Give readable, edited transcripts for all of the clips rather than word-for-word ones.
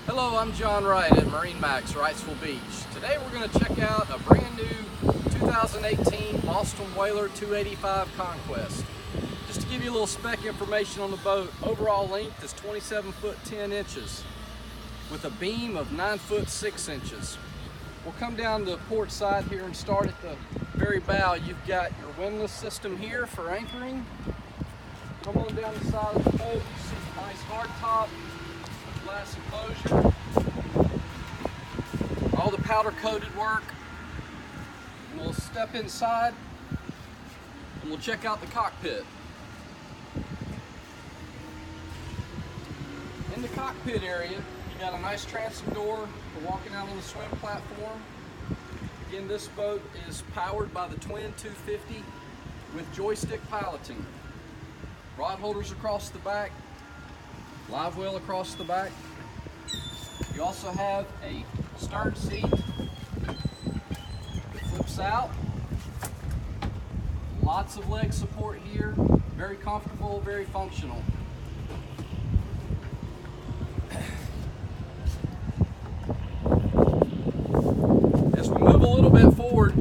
Hello, I'm John Wright at MarineMax Wrightsville Beach. Today we're going to check out a brand new 2018 Boston Whaler 285 Conquest. Just to give you a little spec information on the boat, overall length is 27 foot 10 inches with a beam of 9 foot 6 inches. We'll come down the port side here and start at the very bow. You've got your windlass system here for anchoring. Come on down the side of the boat, you see a nice hardtop, glass enclosure, all the powder coated work. And we'll step inside and we'll check out the cockpit. In the cockpit area, you got a nice transom door for walking out on the swim platform. Again, this boat is powered by the twin 250 with joystick piloting. Rod holders across the back, live well across the back. You also have a stern seat that flips out. Lots of leg support here. Very comfortable, very functional. As we move a little bit forward,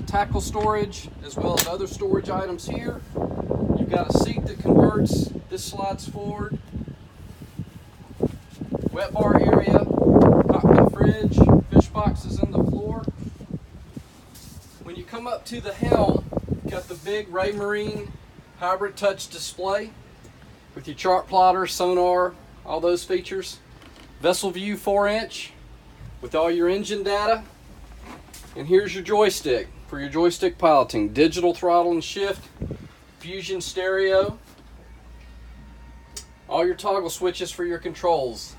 tackle storage as well as other storage items here. You've got a seat that converts, this slides forward. Wet bar area, cockpit fridge, fish boxes in the floor. When you come up to the helm, you've got the big Raymarine hybrid touch display with your chart plotter, sonar, all those features. Vessel view 4-inch with all your engine data. And here's your joystick for your joystick piloting. Digital throttle and shift, fusion stereo, all your toggle switches for your controls.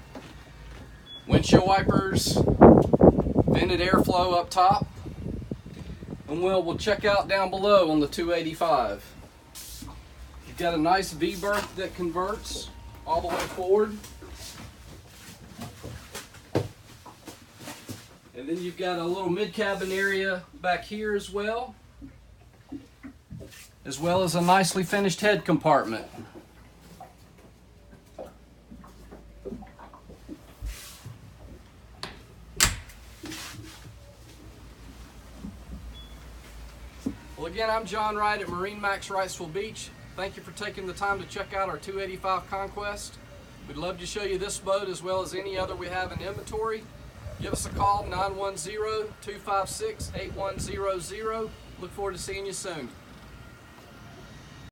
Windshield wipers, vented airflow up top. And we'll check out down below on the 285. You've got a nice V-berth that converts all the way forward. And then you've got a little mid-cabin area back here as well as a nicely finished head compartment. Well, again, I'm John Wright at MarineMax Wrightsville Beach. Thank you for taking the time to check out our 285 Conquest. We'd love to show you this boat as well as any other we have in inventory. Give us a call, 910-256-8100. Look forward to seeing you soon.